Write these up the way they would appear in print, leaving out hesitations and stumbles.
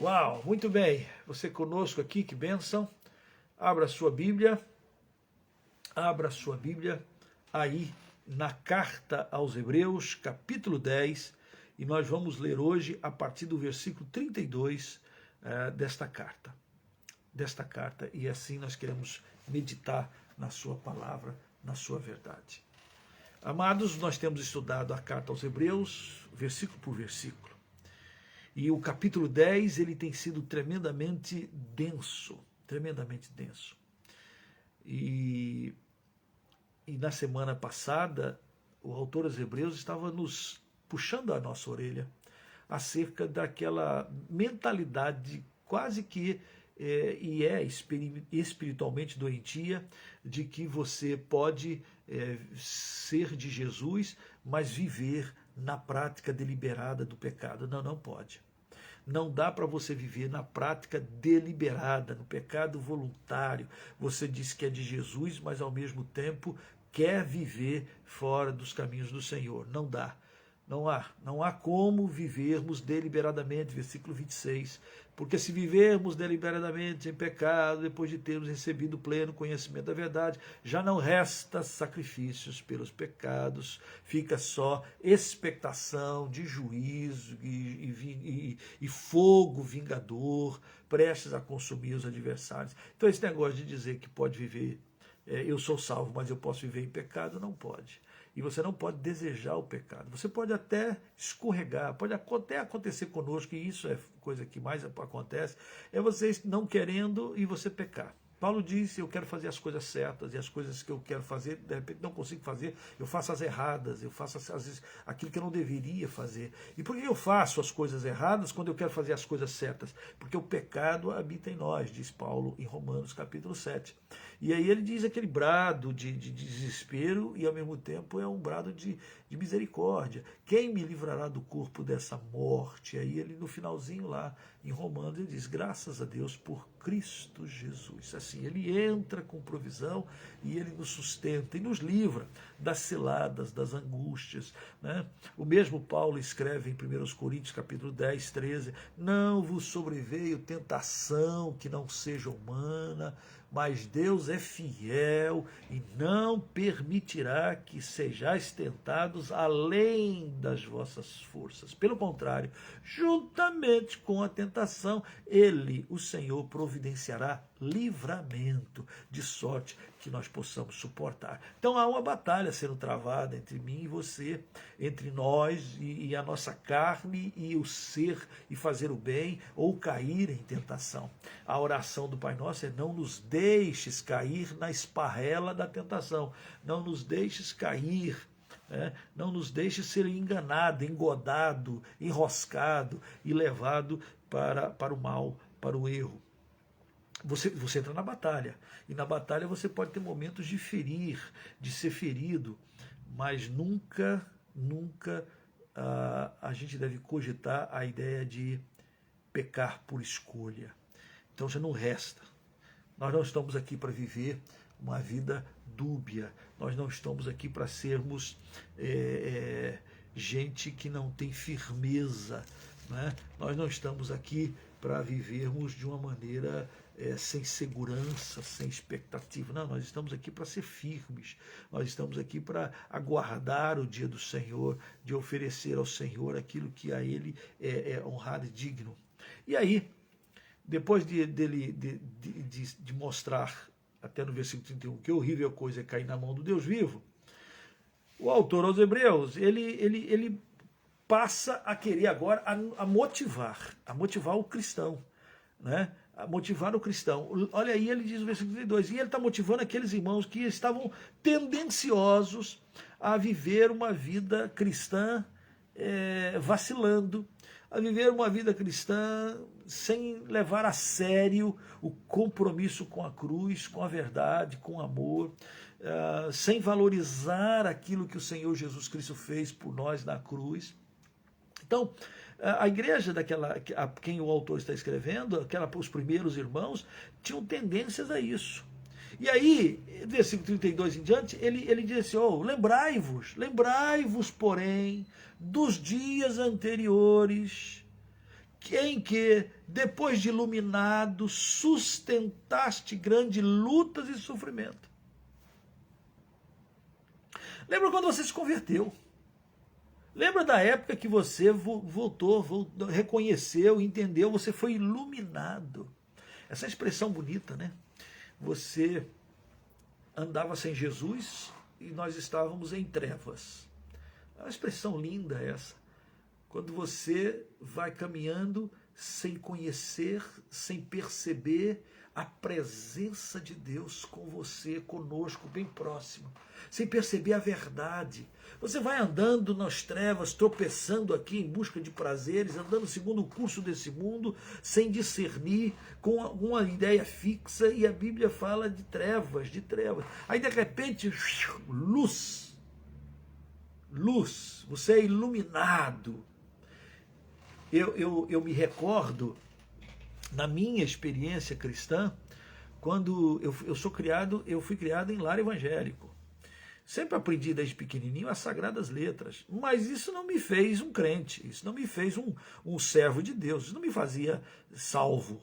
Uau, muito bem. Você conosco aqui, que bênção. Abra sua Bíblia aí na carta aos Hebreus, capítulo 10, e nós vamos ler hoje a partir do versículo 32 desta carta, e assim nós queremos meditar na sua palavra, na sua verdade. Amados, nós temos estudado a carta aos Hebreus, versículo por versículo. E o capítulo 10, ele tem sido tremendamente denso. E na semana passada, o autor aos Hebreus estava nos puxando a nossa orelha acerca daquela mentalidade quase que espiritualmente doentia, de que você pode ser de Jesus, mas viver na prática deliberada do pecado. Não pode. Não dá para você viver na prática deliberada, no pecado voluntário. Você diz que é de Jesus, mas ao mesmo tempo quer viver fora dos caminhos do Senhor. Não dá. Não há como vivermos deliberadamente, versículo 26. Porque se vivermos deliberadamente em pecado, depois de termos recebido o pleno conhecimento da verdade, já não resta sacrifícios pelos pecados, fica só expectação de juízo e fogo vingador, prestes a consumir os adversários. Então esse negócio de dizer que pode viver, eu sou salvo, mas eu posso viver em pecado, não pode. E você não pode desejar o pecado. Você pode até escorregar, pode até acontecer conosco, e isso é coisa que mais acontece, é você não querendo e você pecar. Paulo disse, eu quero fazer as coisas certas, e as coisas que eu quero fazer, de repente não consigo fazer, eu faço as erradas, eu faço às vezes aquilo que eu não deveria fazer. E por que eu faço as coisas erradas quando eu quero fazer as coisas certas? Porque o pecado habita em nós, diz Paulo em Romanos capítulo 7. E aí ele diz aquele brado de desespero, e ao mesmo tempo é um brado de misericórdia. Quem me livrará do corpo dessa morte? Aí ele no finalzinho lá, em Romanos, ele diz, graças a Deus por Cristo Jesus. Assim, ele entra com provisão e ele nos sustenta e nos livra das ciladas, das angústias, né? O mesmo Paulo escreve em 1 Coríntios capítulo 10, 13, não vos sobreveio tentação que não seja humana, mas Deus é fiel e não permitirá que sejais tentados além das vossas forças. Pelo contrário, juntamente com a tentação, Ele, o Senhor, providenciará livramento, de sorte que nós possamos suportar. Então há uma batalha sendo travada entre mim e você, entre nós e a nossa carne e o ser e fazer o bem ou cair em tentação. A oração do Pai Nosso é não nos deixes cair na esparrela da tentação, não nos deixes cair, não nos deixes ser enganado, engodado, enroscado e levado para o mal, para o erro. Você entra na batalha, e na batalha você pode ter momentos de ferir, de ser ferido, mas nunca a gente deve cogitar a ideia de pecar por escolha. Então já não resta. Nós não estamos aqui para viver uma vida dúbia, nós não estamos aqui para sermos gente que não tem firmeza, né? Nós não estamos aqui para vivermos de uma maneira sem segurança, sem expectativa. Não, nós estamos aqui para ser firmes, nós estamos aqui para aguardar o dia do Senhor, de oferecer ao Senhor aquilo que a Ele é honrado e digno. E aí, depois de mostrar, até no versículo 31, que horrível coisa é cair na mão do Deus vivo, o autor aos Hebreus, ele passa a querer agora a motivar o cristão, né? A motivar o cristão. Olha aí, ele diz no versículo 32, e ele está motivando aqueles irmãos que estavam tendenciosos a viver uma vida cristã vacilando, a viver uma vida cristã sem levar a sério o compromisso com a cruz, com a verdade, com o amor, sem valorizar aquilo que o Senhor Jesus Cristo fez por nós na cruz. Então, a igreja a quem o autor está escrevendo, os primeiros irmãos, tinham tendências a isso. E aí, versículo 32 em diante, ele diz assim, lembrai-vos, porém, dos dias anteriores, em que, depois de iluminado, sustentaste grandes lutas e sofrimento. Lembra quando você se converteu? Lembra da época que você voltou, reconheceu, entendeu, você foi iluminado. Essa expressão bonita, né? Você andava sem Jesus e nós estávamos em trevas. É uma expressão linda essa. Quando você vai caminhando sem conhecer, sem perceber a presença de Deus com você, conosco, bem próximo, sem perceber a verdade. Você vai andando nas trevas, tropeçando aqui em busca de prazeres, andando segundo o curso desse mundo, sem discernir, com alguma ideia fixa, e a Bíblia fala de trevas, de trevas. Aí de repente, luz, você é iluminado. Eu me recordo, na minha experiência cristã, quando eu fui criado em lar evangélico. Sempre aprendi desde pequenininho as sagradas letras, mas isso não me fez um crente, isso não me fez um servo de Deus, isso não me fazia salvo,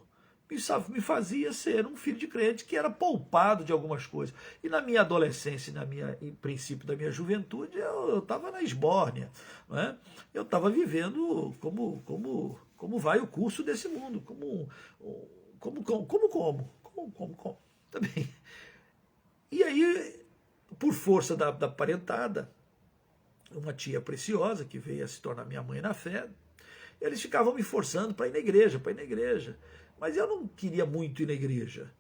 me fazia ser um filho de crente que era poupado de algumas coisas. E na minha adolescência, em princípio da minha juventude, eu estava na esbórnia, não é? Eu estava vivendo como vai o curso desse mundo, como também. E aí, por força da parentada, uma tia preciosa que veio a se tornar minha mãe na fé, eles ficavam me forçando para ir na igreja, mas eu não queria muito ir na igreja.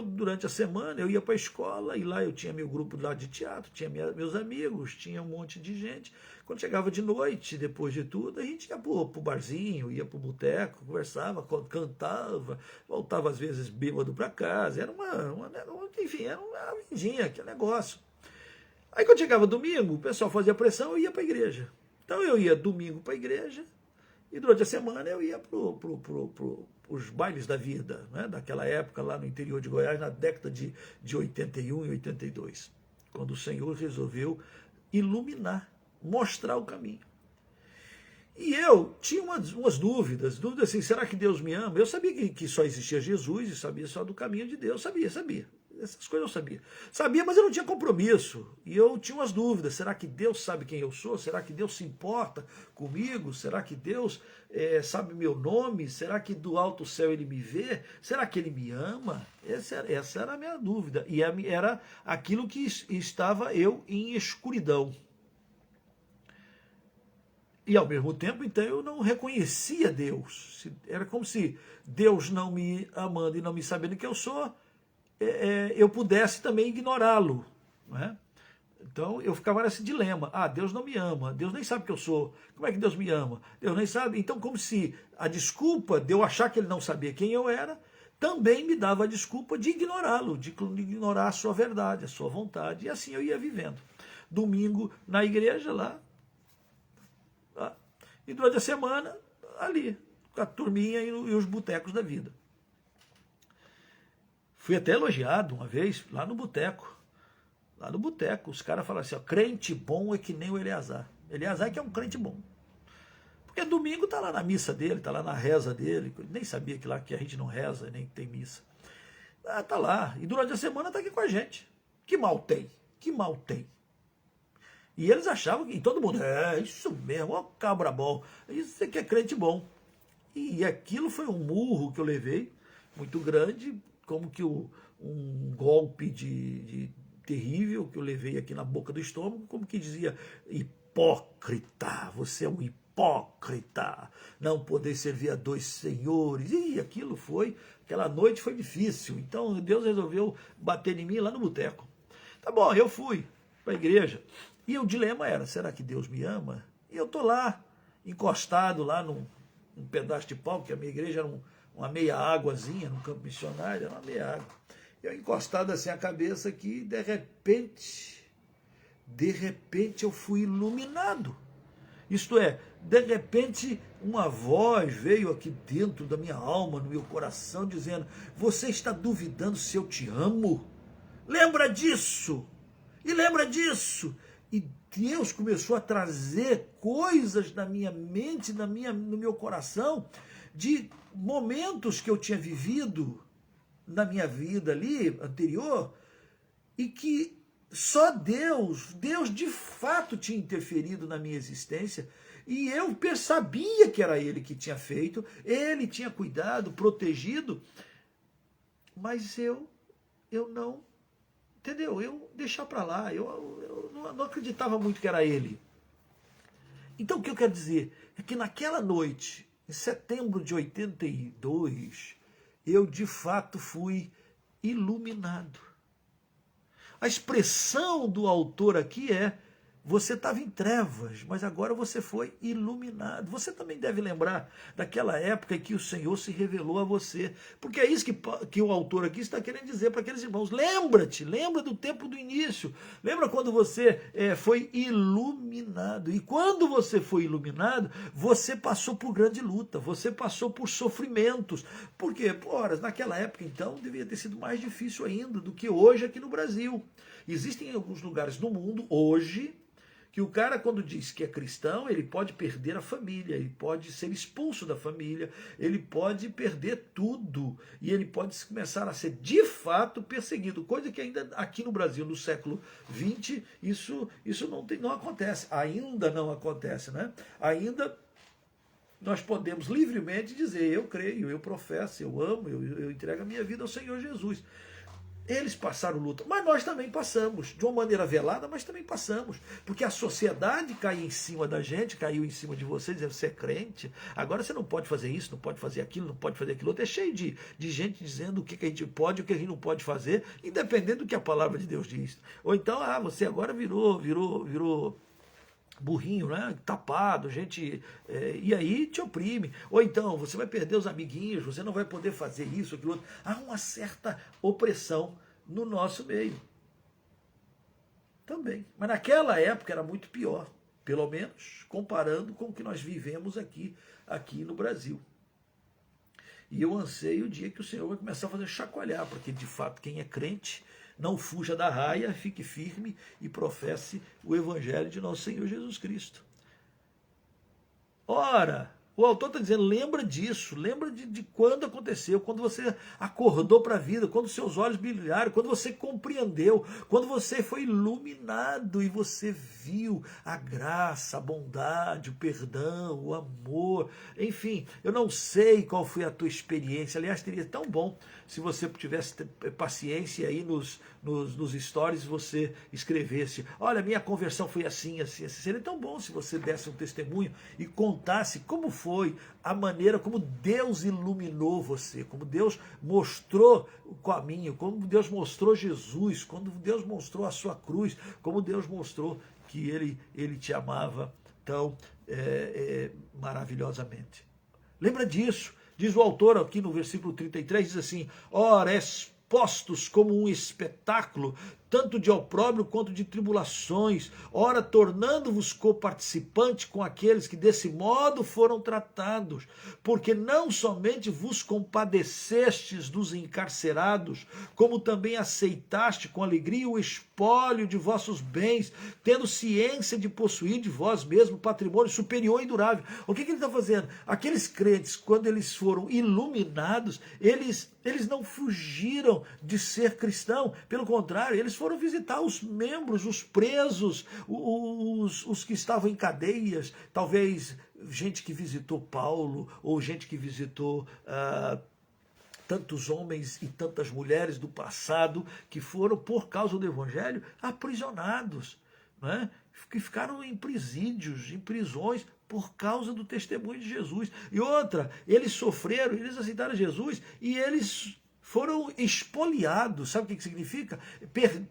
Durante a semana, eu ia para a escola, e lá eu tinha meu grupo lá de teatro, tinha meus amigos, tinha um monte de gente. Quando chegava de noite, depois de tudo, a gente ia para o barzinho, ia para o boteco, conversava, cantava, voltava às vezes bêbado para casa. Era enfim, era uma vidinha, aquele negócio. Aí quando chegava domingo, o pessoal fazia pressão, eu ia para a igreja. Então eu ia domingo para a igreja, e durante a semana eu ia para os bailes da vida, né? Daquela época lá no interior de Goiás, na década de 81 e 82, quando o Senhor resolveu iluminar, mostrar o caminho. E eu tinha umas dúvidas assim, será que Deus me ama? Eu sabia que só existia Jesus e sabia só do caminho de Deus, sabia. Essas coisas eu sabia. Sabia, mas eu não tinha compromisso. E eu tinha umas dúvidas. Será que Deus sabe quem eu sou? Será que Deus se importa comigo? Será que Deus sabe meu nome? Será que do alto céu Ele me vê? Será que Ele me ama? Essa era a minha dúvida. E era aquilo que estava eu em escuridão. E ao mesmo tempo, então, eu não reconhecia Deus. Era como se Deus não me amando e não me sabendo quem eu sou, eu pudesse também ignorá-lo, não é? Então eu ficava nesse dilema. Deus não me ama, Deus nem sabe que eu sou. Como é que Deus me ama? Deus nem sabe. Então, como se a desculpa de eu achar que Ele não sabia quem eu era, também me dava a desculpa de ignorá-lo, de ignorar a sua verdade, a sua vontade. E assim eu ia vivendo. Domingo na igreja lá, e durante a semana ali, com a turminha e os botecos da vida. Fui até elogiado uma vez, lá no boteco. Lá no boteco, os caras falaram assim, crente bom é que nem o Eleazar. Eleazar que é um crente bom. Porque domingo tá lá na missa dele, tá lá na reza dele. Nem sabia que lá que a gente não reza, nem tem missa. Tá lá. E durante a semana tá aqui com a gente. Que mal tem? Que mal tem? E eles achavam que todo mundo, isso mesmo, ó cabra bom. Isso é que é crente bom. E aquilo foi um murro que eu levei, muito grande, como que um golpe de terrível que eu levei aqui na boca do estômago, como que dizia, hipócrita, você é um hipócrita, não poder servir a dois senhores. E aquela noite foi difícil, então Deus resolveu bater em mim lá no boteco. Tá bom, eu fui para a igreja, e o dilema era, será que Deus me ama? E eu tô lá, encostado lá num pedaço de pau, que a minha igreja era uma meia águazinha, no campo missionário, era uma meia água. Eu encostado assim a cabeça aqui, de repente eu fui iluminado. Isto é, de repente uma voz veio aqui dentro da minha alma, no meu coração, dizendo, você está duvidando se eu te amo? Lembra disso! E lembra disso! E Deus começou a trazer coisas na minha mente, no meu coração, de momentos que eu tinha vivido na minha vida ali, anterior, e que só Deus de fato tinha interferido na minha existência, e eu sabia que era Ele que tinha feito, Ele tinha cuidado, protegido, mas eu não, entendeu? Eu deixava para lá, eu não acreditava muito que era Ele. Então o que eu quero dizer é que naquela noite, em setembro de 82, eu de fato fui iluminado. A expressão do autor aqui é: você estava em trevas, mas agora você foi iluminado. Você também deve lembrar daquela época em que o Senhor se revelou a você. Porque é isso que o autor aqui está querendo dizer para aqueles irmãos. Lembra do tempo do início. Lembra quando você foi iluminado. E quando você foi iluminado, você passou por grande luta, você passou por sofrimentos. Por quê? Ora, naquela época, então, devia ter sido mais difícil ainda do que hoje aqui no Brasil. Existem alguns lugares no mundo, hoje, que o cara, quando diz que é cristão, ele pode perder a família, ele pode ser expulso da família, ele pode perder tudo, e ele pode começar a ser de fato perseguido, coisa que ainda aqui no Brasil, no século XX, isso não acontece, ainda não acontece, né? Ainda nós podemos livremente dizer: eu creio, eu professo, eu amo, eu entrego a minha vida ao Senhor Jesus. Eles passaram luta, mas nós também passamos, de uma maneira velada, mas também passamos, porque a sociedade caiu em cima da gente, caiu em cima de você, dizendo: você é crente, agora você não pode fazer isso, não pode fazer aquilo, não pode fazer aquilo outro. É cheio de gente dizendo o que a gente pode e o que a gente não pode fazer, independente do que a palavra de Deus diz. Ou então: você agora virou burrinho, né? Tapado, gente, e aí te oprime. Ou então, você vai perder os amiguinhos, você não vai poder fazer isso, aquilo outro. Há uma certa opressão no nosso meio. Também. Mas naquela época era muito pior, pelo menos comparando com o que nós vivemos aqui no Brasil. E eu anseio o dia que o Senhor vai começar a fazer chacoalhar, porque de fato quem é crente não fuja da raia, fique firme e professe o Evangelho de nosso Senhor Jesus Cristo. Ora, o autor está dizendo: lembra disso, lembra de quando aconteceu, quando você acordou para a vida, quando seus olhos brilharam, quando você compreendeu, quando você foi iluminado e você viu a graça, a bondade, o perdão, o amor, enfim, eu não sei qual foi a tua experiência. Aliás, seria tão bom se você tivesse paciência aí nos stories, você escrevesse: olha, minha conversão foi assim, assim, assim. Seria tão bom se você desse um testemunho e contasse como foi a maneira como Deus iluminou você, como Deus mostrou o caminho, como Deus mostrou Jesus, como Deus mostrou a sua cruz, como Deus mostrou que Ele te amava tão maravilhosamente. Lembra disso. Diz o autor aqui no versículo 33, diz assim: ora, expostos como um espetáculo, tanto de opróbrio quanto de tribulações, ora, tornando-vos coparticipantes com aqueles que desse modo foram tratados, porque não somente vos compadecestes dos encarcerados, como também aceitaste com alegria o espólio de vossos bens, tendo ciência de possuir de vós mesmo patrimônio superior e durável. O que ele está fazendo? Aqueles crentes, quando eles foram iluminados, eles não fugiram de ser cristão, pelo contrário, eles foram visitar os membros, os presos, os que estavam em cadeias, talvez gente que visitou Paulo, ou gente que visitou tantos homens e tantas mulheres do passado que foram, por causa do Evangelho, aprisionados, né? Que ficaram em presídios, em prisões, por causa do testemunho de Jesus. E outra, eles sofreram, eles aceitaram Jesus e eles foram expoliados. Sabe o que significa?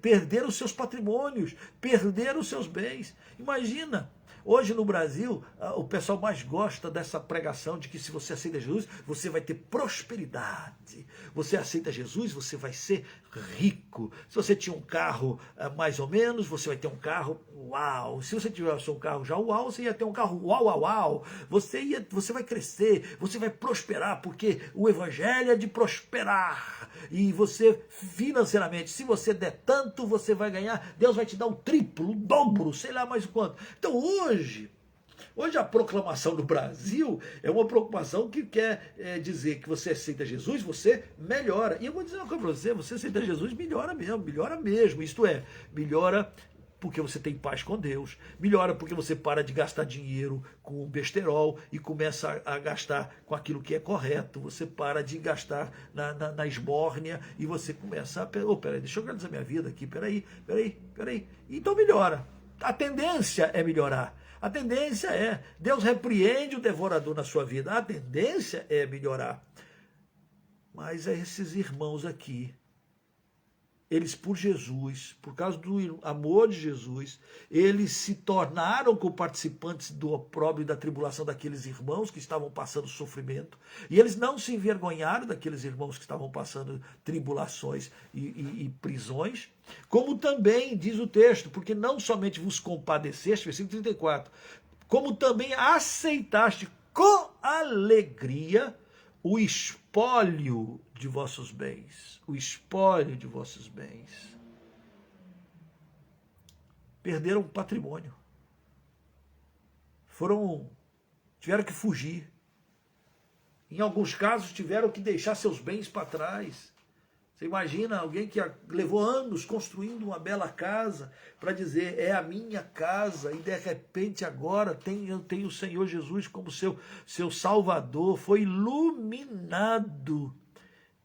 Perderam seus patrimônios, perderam os seus bens. Imagina, hoje no Brasil, o pessoal mais gosta dessa pregação de que se você aceita Jesus, você vai ter prosperidade. Você aceita Jesus, você vai ser rico. Se você tinha um carro mais ou menos, você vai ter um carro uau. Se você tivesse um carro já uau, você ia ter um carro uau, uau, uau. Você vai crescer, você vai prosperar, porque o Evangelho é de prosperar. E você, financeiramente, se você der tanto, você vai ganhar, Deus vai te dar o triplo, o dobro, sei lá mais o quanto. Então hoje, Hoje a proclamação no Brasil é uma proclamação que quer dizer que você aceita Jesus, você melhora. E eu vou dizer uma coisa para você, você aceita Jesus, melhora mesmo. Isto é, melhora porque você tem paz com Deus, melhora porque você para de gastar dinheiro com besterol e começa a gastar com aquilo que é correto, você para de gastar na esbórnia e você começa a, peraí, deixa eu organizar minha vida aqui, peraí, então melhora. A tendência é melhorar. A tendência é, Deus repreende o devorador na sua vida, a tendência é melhorar. Mas esses irmãos aqui, eles por Jesus, por causa do amor de Jesus, eles se tornaram participantes do opróbrio e da tribulação daqueles irmãos que estavam passando sofrimento, e eles não se envergonharam daqueles irmãos que estavam passando tribulações e prisões, como também diz o texto, porque não somente vos compadeceste, versículo 34, como também aceitaste com alegria o espólio de vossos bens. O espólio de vossos bens. Perderam patrimônio. Tiveram que fugir. Em alguns casos tiveram que deixar seus bens para trás. Você imagina alguém que levou anos construindo uma bela casa para dizer, é a minha casa, e de repente agora eu tenho o Senhor Jesus como seu Salvador, foi iluminado.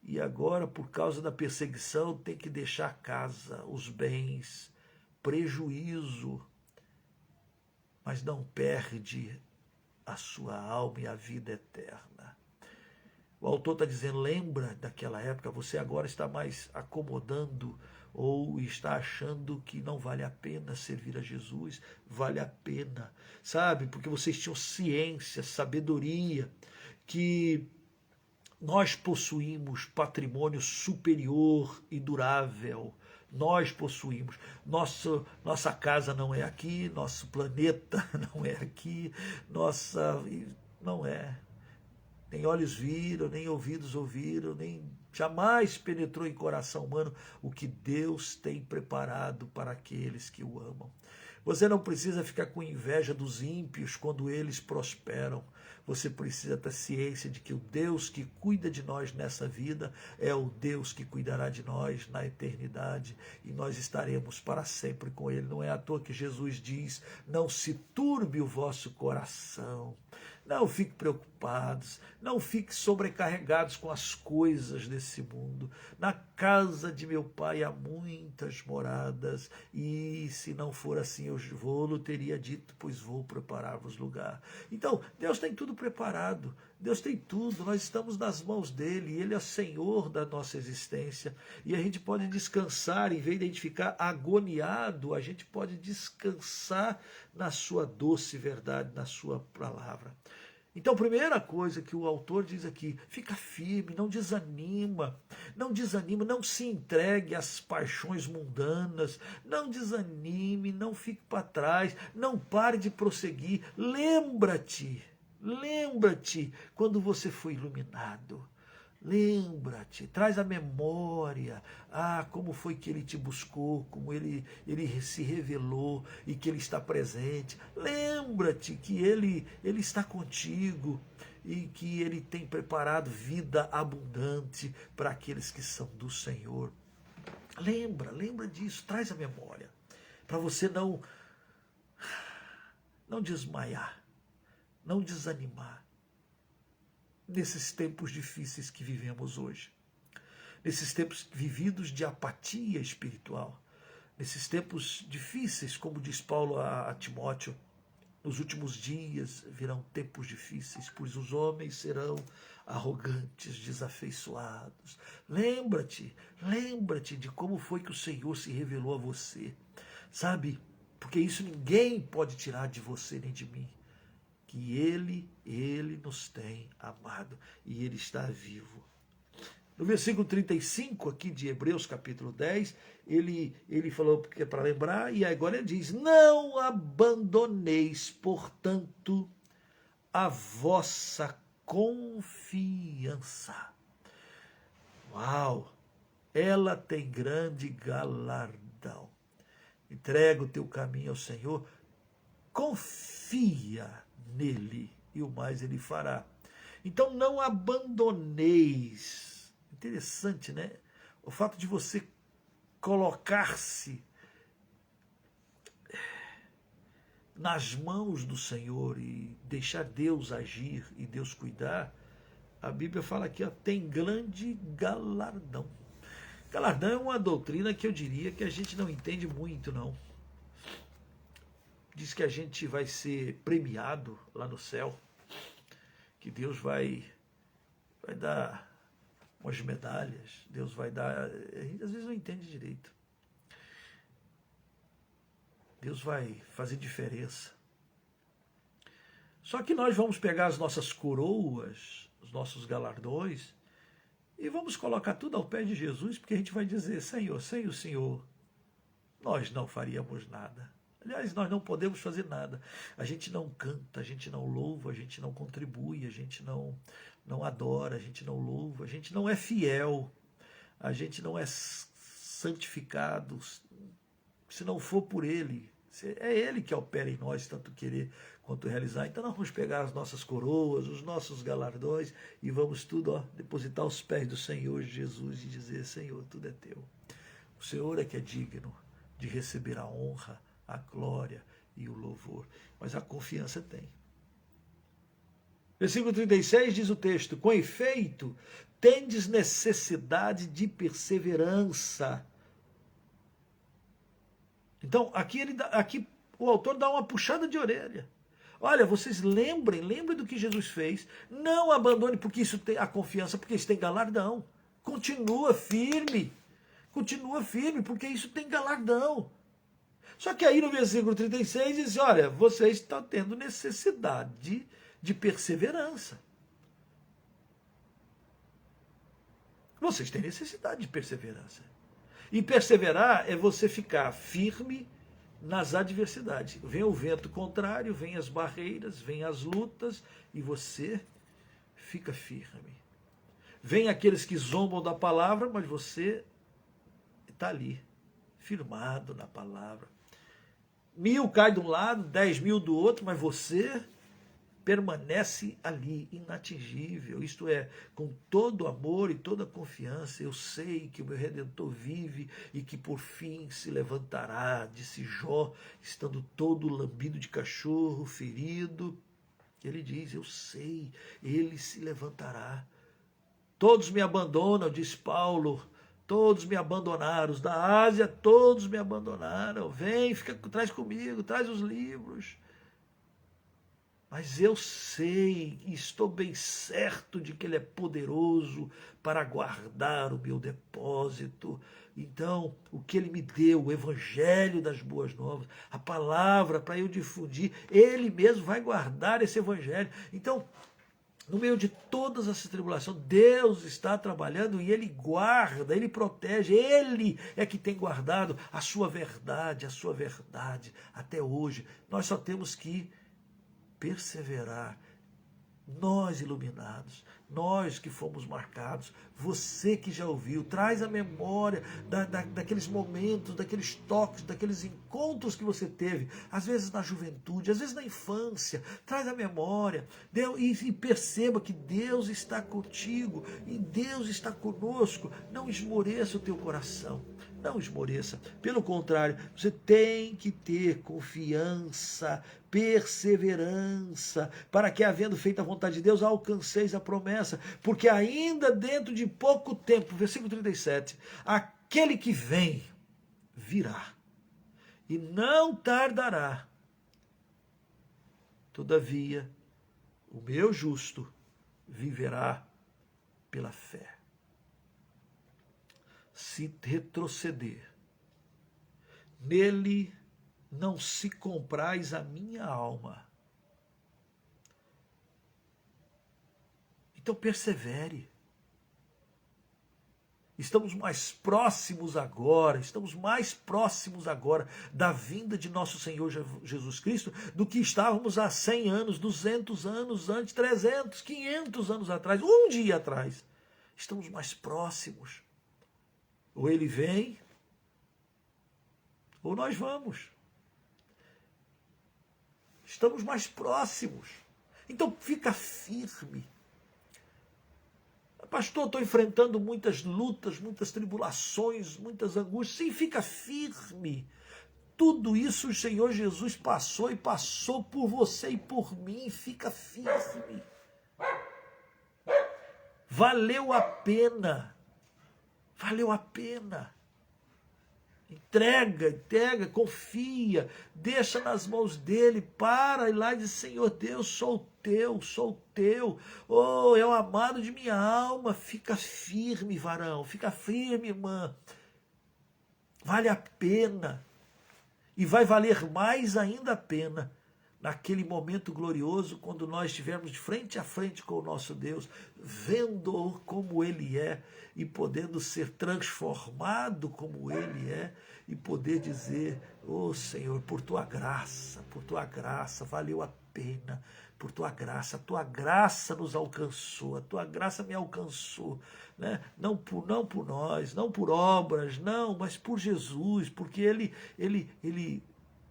E agora, por causa da perseguição, tem que deixar a casa, os bens, prejuízo, mas não perde a sua alma e a vida eterna. O autor está dizendo, lembra daquela época, você agora está mais acomodando ou está achando que não vale a pena servir a Jesus. Vale a pena, sabe? Porque vocês tinham ciência, sabedoria, que nós possuímos patrimônio superior e durável. Nós possuímos. Nossa casa não é aqui, nosso planeta não é aqui, não é. Nem olhos viram, nem ouvidos ouviram, nem jamais penetrou em coração humano o que Deus tem preparado para aqueles que o amam. Você não precisa ficar com inveja dos ímpios quando eles prosperam. Você precisa ter ciência de que o Deus que cuida de nós nessa vida é o Deus que cuidará de nós na eternidade e nós estaremos para sempre com Ele. Não é à toa que Jesus diz, não se turbe o vosso coração. Não fiquem preocupados, não fiquem sobrecarregados com as coisas desse mundo. Na casa de meu Pai há muitas moradas, e se não for assim eu vou-lo teria dito, pois vou preparar-vos lugar. Então, Deus tem tudo preparado, Deus tem tudo, nós estamos nas mãos dEle, Ele é Senhor da nossa existência, e a gente pode descansar, em vez de a gente ficar agoniado, a gente pode descansar na sua doce verdade, na sua palavra. Então, a primeira coisa que o autor diz aqui, fica firme, não desanima, não se entregue às paixões mundanas, não desanime, não fique para trás, não pare de prosseguir, lembra-te quando você foi iluminado. Lembra-te, traz a memória, como foi que ele te buscou, como ele se revelou e que ele está presente. Lembra-te que ele está contigo e que ele tem preparado vida abundante para aqueles que são do Senhor. Lembra disso, traz a memória, para você não desmaiar, não desanimar. Nesses tempos difíceis que vivemos hoje, nesses tempos vividos de apatia espiritual, nesses tempos difíceis, como diz Paulo a Timóteo, nos últimos dias virão tempos difíceis, pois os homens serão arrogantes, desafeiçoados. Lembra-te de como foi que o Senhor se revelou a você, sabe? Porque isso ninguém pode tirar de você nem de mim. Que Ele nos tem amado e Ele está vivo. No versículo 35 aqui de Hebreus capítulo 10, ele falou que é para lembrar, e agora ele diz, não abandoneis, portanto, a vossa confiança. Uau! Ela tem grande galardão. Entrega o teu caminho ao Senhor, confia nele, e o mais ele fará. Então não abandoneis. Interessante, né? O fato de você colocar-se nas mãos do Senhor e deixar Deus agir e Deus cuidar, a Bíblia fala aqui, ó, tem grande galardão. Galardão é uma doutrina que eu diria que a gente não entende muito, não. Diz que a gente vai ser premiado lá no céu, que Deus vai dar umas medalhas, Deus vai dar... A gente às vezes não entende direito. Deus vai fazer diferença. Só que nós vamos pegar as nossas coroas, os nossos galardões, e vamos colocar tudo ao pé de Jesus, porque a gente vai dizer, Senhor, sem o Senhor, nós não faríamos nada. Aliás, nós não podemos fazer nada. A gente não canta, a gente não louva, a gente não contribui, a gente não adora, a gente não louva, a gente não é fiel, a gente não é santificado, se não for por Ele. É Ele que opera em nós, tanto querer quanto realizar. Então nós vamos pegar as nossas coroas, os nossos galardões e vamos tudo depositar aos pés do Senhor Jesus e dizer, Senhor, tudo é teu. O Senhor é que é digno de receber a honra, a glória e o louvor. Mas a confiança tem. Versículo 36 diz o texto, com efeito, tendes necessidade de perseverança. Então, aqui o autor dá uma puxada de orelha. Olha, vocês lembrem do que Jesus fez. Não abandone porque isso tem a confiança, porque isso tem galardão. Continua firme, porque isso tem galardão. Só que aí no versículo 36 diz, olha, vocês estão tendo necessidade de perseverança. Vocês têm necessidade de perseverança. E perseverar é você ficar firme nas adversidades. Vem o vento contrário, vem as barreiras, vem as lutas, e você fica firme. Vem aqueles que zombam da palavra, mas você está ali, firmado na palavra. 1000 cai de um lado, 10.000 do outro, mas você permanece ali, inatingível, isto é, com todo amor e toda confiança. Eu sei que o meu Redentor vive e que por fim se levantará, disse Jó, estando todo lambido de cachorro, ferido. Ele diz, eu sei, ele se levantará. Todos me abandonam, diz Paulo, todos me abandonaram, os da Ásia, todos me abandonaram. Vem, traz comigo, traz os livros. Mas eu sei e estou bem certo de que Ele é poderoso para guardar o meu depósito. Então, o que Ele me deu, o Evangelho das Boas Novas, a palavra para eu difundir, Ele mesmo vai guardar esse Evangelho. Então, no meio de todas essas tribulações, Deus está trabalhando e Ele guarda, Ele protege, Ele é que tem guardado a sua verdade até hoje. Nós só temos que perseverar, nós iluminados, nós que fomos marcados, você que já ouviu, traz a memória daqueles momentos, daqueles toques, daqueles encontros que você teve, às vezes na juventude, às vezes na infância, traz a memória, e perceba que Deus está contigo, e Deus está conosco. Não esmoreça o teu coração, não esmoreça, pelo contrário, você tem que ter confiança, perseverança, para que, havendo feito a vontade de Deus, alcanceis a promessa, porque ainda dentro de pouco tempo, versículo 37, aquele que vem, virá, e não tardará. Todavia, o meu justo viverá pela fé. Se retroceder, nele não se comprais a minha alma. Então persevere. Estamos mais próximos agora da vinda de nosso Senhor Jesus Cristo do que estávamos há 100 anos, 200 anos antes, 300, 500 anos atrás, um dia atrás. Estamos mais próximos. Ou Ele vem, ou nós vamos. Estamos mais próximos. Então fica firme. Pastor, estou enfrentando muitas lutas, muitas tribulações, muitas angústias. Sim, fica firme. Tudo isso o Senhor Jesus passou e passou por você e por mim. Fica firme. Valeu a pena. Valeu a pena. Entrega, confia, deixa nas mãos dele, para e lá e diz, Senhor Deus, sou teu, oh, é o amado de minha alma, fica firme, varão, fica firme, irmã, vale a pena, e vai valer mais ainda a pena, naquele momento glorioso, quando nós estivermos de frente a frente com o nosso Deus, vendo-o como Ele é, e podendo ser transformado como Ele é, e poder dizer, oh Senhor, por tua graça, valeu a pena, por tua graça, a tua graça nos alcançou, a tua graça me alcançou, né? Não por nós, não por obras, não, mas por Jesus, porque Ele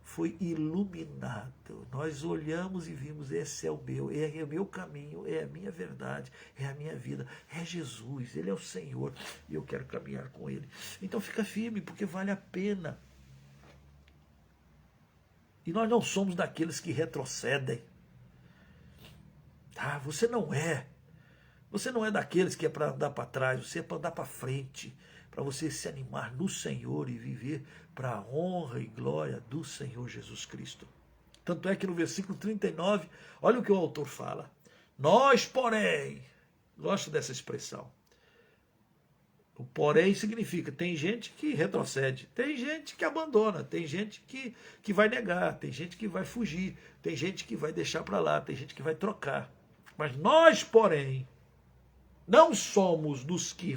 foi iluminado. Nós olhamos e vimos, esse é o meu caminho, é a minha verdade, é a minha vida, é Jesus, Ele é o Senhor, e eu quero caminhar com Ele. Então fica firme, porque vale a pena. E nós não somos daqueles que retrocedem. Tá? Você não é. Você não é daqueles que é para andar para trás, você é para andar para frente, para você se animar no Senhor e viver para a honra e glória do Senhor Jesus Cristo. Tanto é que no versículo 39, olha o que o autor fala. Nós, porém, gosto dessa expressão. O porém significa, tem gente que retrocede, tem gente que abandona, tem gente que vai negar, tem gente que vai fugir, tem gente que vai deixar para lá, tem gente que vai trocar. Mas nós, porém, não somos dos que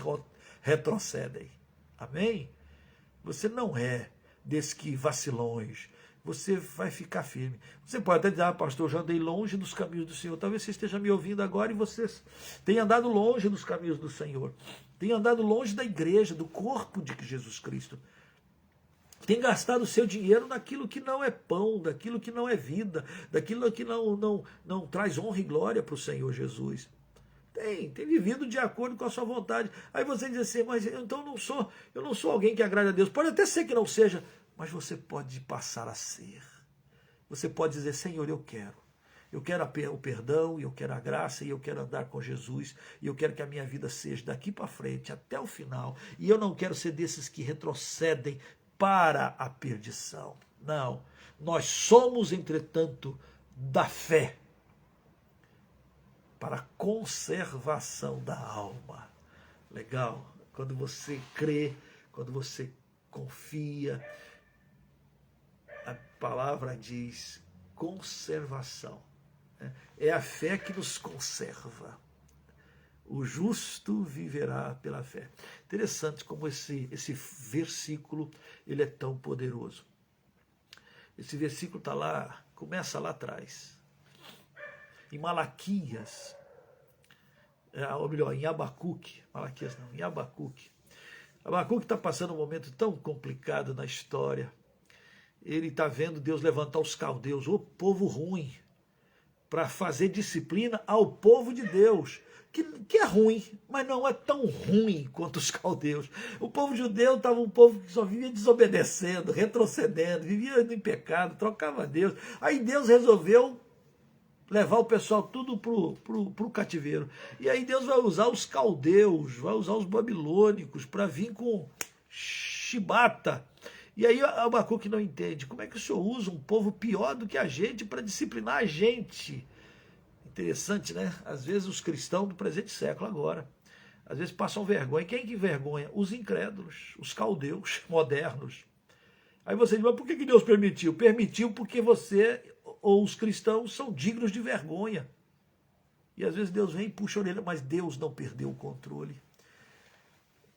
retrocedem. Amém? Você não é desses que vacilões. Você vai ficar firme. Você pode até dizer, pastor, eu já andei longe dos caminhos do Senhor. Talvez você esteja me ouvindo agora e você tenha andado longe dos caminhos do Senhor. Tenha andado longe da igreja, do corpo de Jesus Cristo. Tem gastado o seu dinheiro naquilo que não é pão, daquilo que não é vida, daquilo que não traz honra e glória para o Senhor Jesus. Tem vivido de acordo com a sua vontade. Aí você diz assim, mas então eu não sou alguém que agrade a Deus. Pode até ser que não seja, mas você pode passar a ser. Você pode dizer, Senhor, eu quero o perdão, eu quero a graça, e eu quero andar com Jesus, e eu quero que a minha vida seja daqui para frente, até o final. E eu não quero ser desses que retrocedem para a perdição. Não, nós somos, entretanto, da fé, para a conservação da alma. Legal? Quando você crê, quando você confia, a palavra diz conservação. É a fé que nos conserva. O justo viverá pela fé. Interessante como esse versículo ele é tão poderoso. Esse versículo está lá, começa lá atrás. Em Malaquias, ou melhor, em Abacuque. Malaquias não, em Abacuque. Abacuque está passando um momento tão complicado na história. Ele está vendo Deus levantar os caldeus, o povo ruim, para fazer disciplina ao povo de Deus, que é ruim, mas não é tão ruim quanto os caldeus. O povo judeu estava um povo que só vivia desobedecendo, retrocedendo, vivia em pecado, trocava Deus. Aí Deus resolveu levar o pessoal tudo para o cativeiro. E aí Deus vai usar os caldeus, vai usar os babilônicos para vir com chibata. E aí Abacuque não entende. Como é que o Senhor usa um povo pior do que a gente para disciplinar a gente? Interessante, né? Às vezes os cristãos do presente século agora, às vezes passam vergonha. Quem que envergonha? Os incrédulos, os caldeus modernos. Aí você diz, mas por que Deus permitiu? Permitiu porque você ou os cristãos são dignos de vergonha. E às vezes Deus vem e puxa a orelha, mas Deus não perdeu o controle.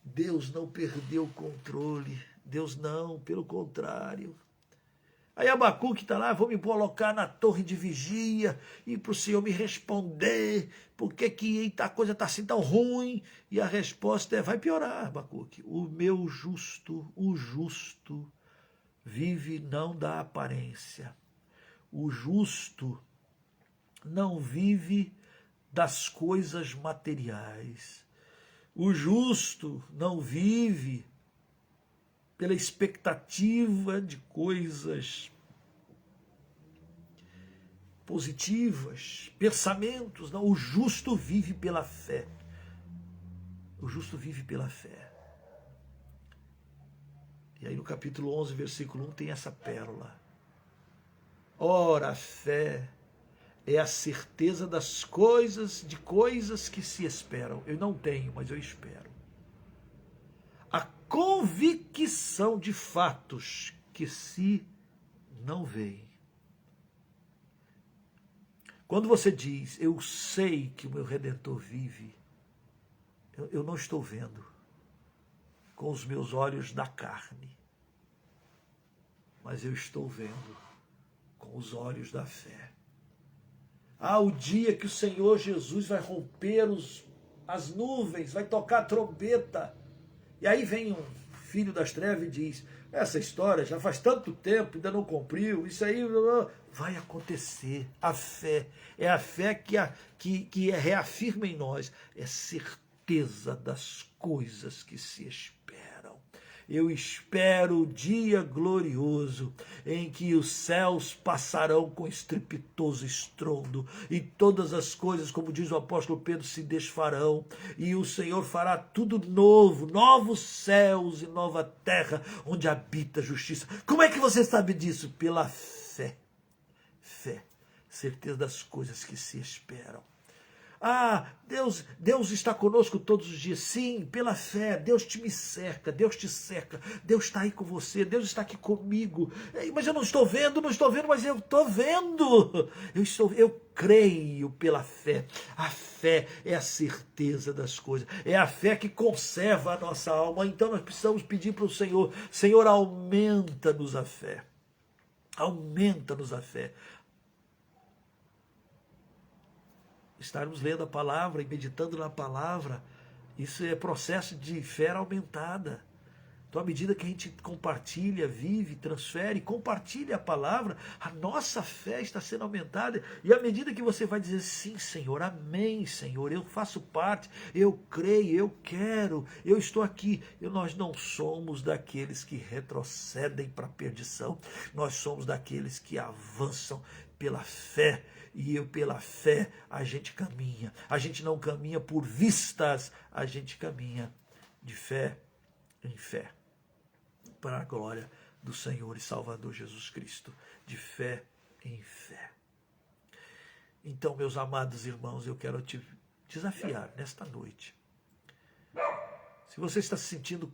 Deus não perdeu o controle. Deus não, pelo contrário. Aí Abacuque está lá, vou me colocar na torre de vigia e para o Senhor me responder por que a coisa está assim tão ruim. E a resposta é, vai piorar, Abacuque. O justo, vive não da aparência. O justo não vive das coisas materiais. O justo não vive pela expectativa de coisas positivas, pensamentos. Não, o justo vive pela fé. O justo vive pela fé. E aí no capítulo 11, versículo 1, tem essa pérola. Ora, a fé é a certeza das coisas, de coisas que se esperam. Eu não tenho, mas eu espero. A convicção de fatos que se não veem. Quando você diz, eu sei que o meu Redentor vive, eu não estou vendo com os meus olhos da carne, mas eu estou vendo com os olhos da fé. O dia que o Senhor Jesus vai romper as nuvens, vai tocar a trombeta, e aí vem um filho das trevas e diz, essa história já faz tanto tempo, ainda não cumpriu, isso aí vai acontecer. A fé, é a fé que reafirma em nós, é certeza das coisas que se esperam. Eu espero o dia glorioso em que os céus passarão com estrepitoso estrondo e todas as coisas, como diz o apóstolo Pedro, se desfarão e o Senhor fará tudo novo, novos céus e nova terra onde habita a justiça. Como é que você sabe disso? Pela fé. Fé, certeza das coisas que se esperam. Deus está conosco todos os dias. Sim, pela fé, Deus te cerca, Deus está aí com você, Deus está aqui comigo. Mas eu não estou vendo, mas eu estou vendo. Eu creio pela fé. A fé é a certeza das coisas, é a fé que conserva a nossa alma. Então nós precisamos pedir para o Senhor, Senhor, aumenta-nos a fé. Aumenta-nos a fé. Estarmos lendo a palavra e meditando na palavra, isso é processo de fé aumentada. Então, à medida que a gente compartilha, vive, transfere, compartilha a palavra, a nossa fé está sendo aumentada. E à medida que você vai dizer, sim, Senhor, amém, Senhor, eu faço parte, eu creio, eu quero, eu estou aqui. Nós não somos daqueles que retrocedem para a perdição, nós somos daqueles que avançam pela fé. E pela fé a gente caminha. A gente não caminha por vistas, a gente caminha de fé em fé, para a glória do Senhor e Salvador Jesus Cristo, de fé em fé. Então, meus amados irmãos, eu quero te desafiar nesta noite. Se você está se sentindo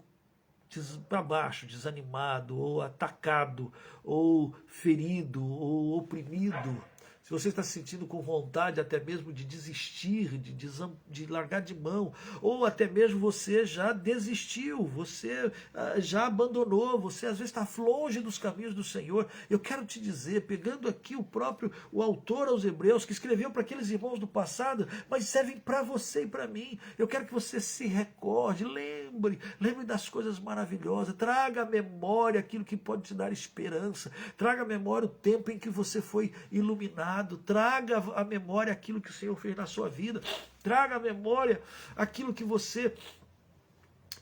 para baixo, desanimado, ou atacado, ou ferido, ou oprimido, se você está se sentindo com vontade até mesmo de desistir, de largar de mão, ou até mesmo você já desistiu, você já abandonou, você às vezes está longe dos caminhos do Senhor, eu quero te dizer, pegando aqui o autor aos Hebreus, que escreveu para aqueles irmãos do passado, mas servem para você e para mim, eu quero que você se recorde, lembre das coisas maravilhosas, traga à memória aquilo que pode te dar esperança, traga à memória o tempo em que você foi iluminado, traga à memória aquilo que o Senhor fez na sua vida, traga à memória aquilo que você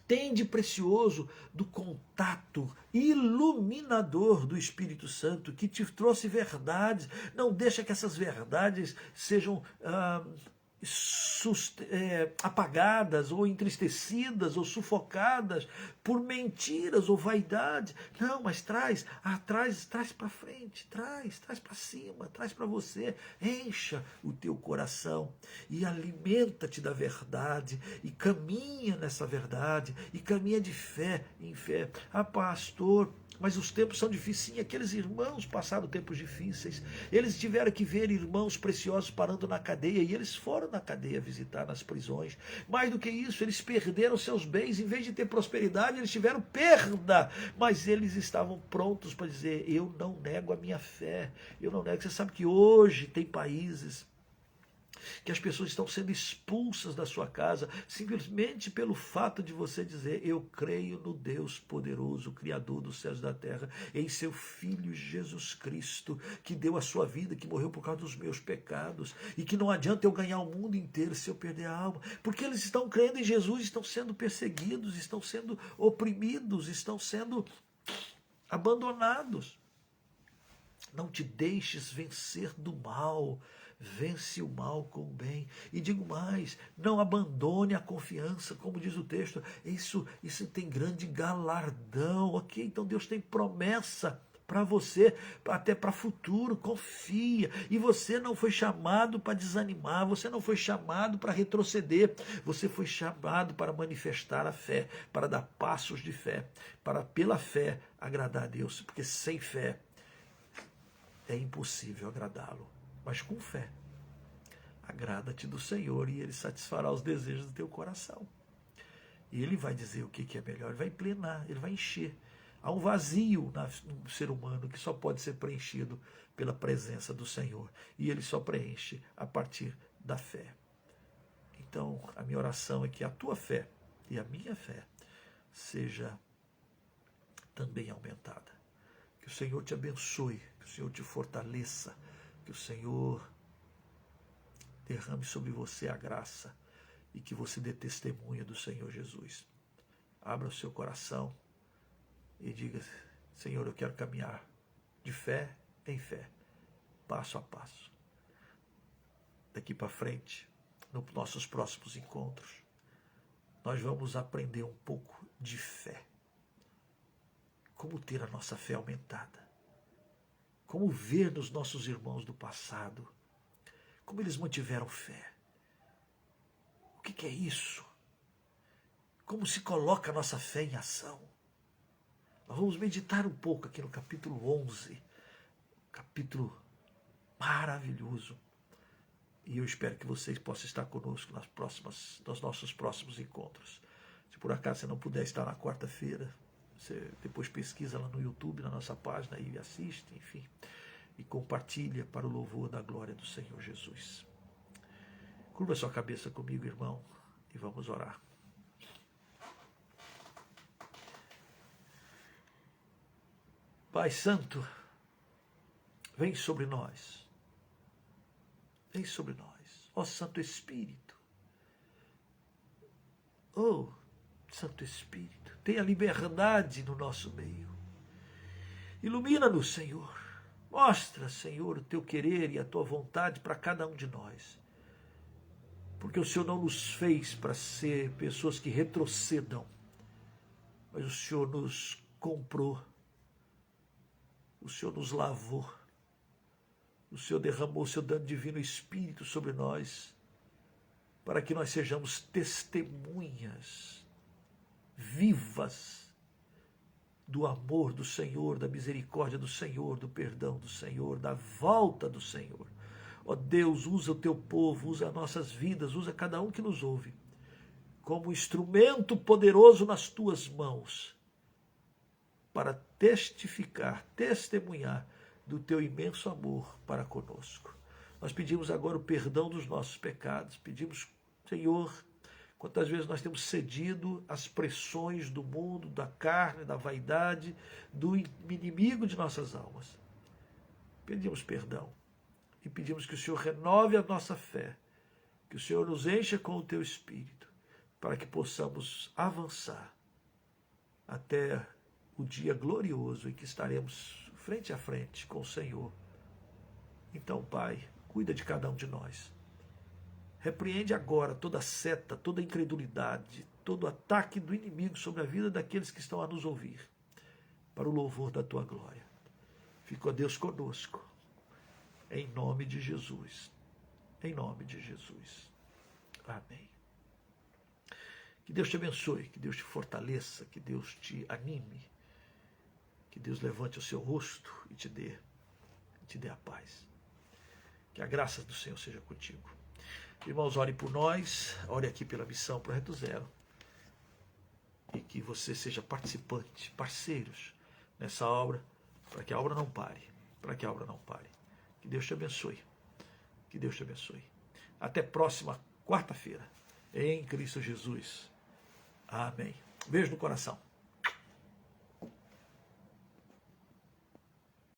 tem de precioso do contato iluminador do Espírito Santo, que te trouxe verdades. Não deixa que essas verdades sejam apagadas ou entristecidas ou sufocadas por mentiras ou vaidade. Não, mas traz para frente, traz para cima, traz para você, encha o teu coração e alimenta-te da verdade e caminha nessa verdade e caminha de fé em fé. Pastor, mas os tempos são difíceis. Sim, aqueles irmãos passaram tempos difíceis. Eles tiveram que ver irmãos preciosos parando na cadeia, e eles foram na cadeia visitar, nas prisões. Mais do que isso, eles perderam seus bens. Em vez de ter prosperidade, eles tiveram perda. Mas eles estavam prontos para dizer, eu não nego a minha fé. Eu não nego. Você sabe que hoje tem países que as pessoas estão sendo expulsas da sua casa simplesmente pelo fato de você dizer: eu creio no Deus poderoso, Criador dos céus e da terra, em seu Filho Jesus Cristo, que deu a sua vida, que morreu por causa dos meus pecados, e que não adianta eu ganhar o mundo inteiro se eu perder a alma, porque eles estão crendo em Jesus, estão sendo perseguidos, estão sendo oprimidos, estão sendo abandonados. Não te deixes vencer do mal, vence o mal com o bem. E digo mais, não abandone a confiança, como diz o texto, isso tem grande galardão, ok? Então Deus tem promessa para você, até para o futuro, confia. E você não foi chamado para desanimar, você não foi chamado para retroceder, você foi chamado para manifestar a fé, para dar passos de fé, para pela fé agradar a Deus, porque sem fé é impossível agradá-lo, mas com fé, agrada-te do Senhor e Ele satisfará os desejos do teu coração. E Ele vai dizer o que é melhor, Ele vai plenar, Ele vai encher. Há um vazio no ser humano que só pode ser preenchido pela presença do Senhor. E Ele só preenche a partir da fé. Então, a minha oração é que a tua fé e a minha fé seja também aumentada. Que o Senhor te abençoe, que o Senhor te fortaleça, que o Senhor derrame sobre você a graça e que você dê testemunha do Senhor Jesus. Abra o seu coração e diga: Senhor, eu quero caminhar de fé em fé, passo a passo. Daqui para frente, nos nossos próximos encontros, nós vamos aprender um pouco de fé. Como ter a nossa fé aumentada. Como ver nos nossos irmãos do passado, como eles mantiveram fé. O que é isso? Como se coloca a nossa fé em ação. Nós vamos meditar um pouco aqui no capítulo 11, capítulo maravilhoso. E eu espero que vocês possam estar conosco nos nossos próximos encontros. Se por acaso você não puder estar na quarta-feira, você depois pesquisa lá no YouTube, na nossa página, e assiste, enfim, e compartilha para o louvor da glória do Senhor Jesus. Curva sua cabeça comigo, irmão, e vamos orar. Pai Santo, vem sobre nós. Vem sobre nós, ó Santo Espírito. Oh, Santo Espírito, tenha liberdade no nosso meio. Ilumina-nos, Senhor. Mostra, Senhor, o teu querer e a tua vontade para cada um de nós. Porque o Senhor não nos fez para ser pessoas que retrocedam, mas o Senhor nos comprou, o Senhor nos lavou, o Senhor derramou o seu dano divino Espírito sobre nós, para que nós sejamos testemunhas vivas do amor do Senhor, da misericórdia do Senhor, do perdão do Senhor, da volta do Senhor. Ó Deus, usa o teu povo, usa nossas vidas, usa cada um que nos ouve, como instrumento poderoso nas tuas mãos, para testificar, testemunhar do teu imenso amor para conosco. Nós pedimos agora o perdão dos nossos pecados, pedimos, Senhor, quantas vezes nós temos cedido às pressões do mundo, da carne, da vaidade, do inimigo de nossas almas. Pedimos perdão e pedimos que o Senhor renove a nossa fé, que o Senhor nos encha com o teu Espírito, para que possamos avançar até o dia glorioso em que estaremos frente a frente com o Senhor. Então, Pai, cuida de cada um de nós. Repreende agora toda seta, toda incredulidade, todo ataque do inimigo sobre a vida daqueles que estão a nos ouvir, para o louvor da tua glória. Fica, ó Deus, conosco, em nome de Jesus. Em nome de Jesus. Amém. Que Deus te abençoe, que Deus te fortaleça, que Deus te anime, que Deus levante o seu rosto e te dê a paz. Que a graça do Senhor seja contigo. Irmãos, ore por nós, ore aqui pela missão Projeto Zero, e que você seja participante, parceiros nessa obra, para que a obra não pare, Que Deus te abençoe. Que Deus te abençoe. Até próxima quarta-feira, em Cristo Jesus. Amém. Beijo no coração.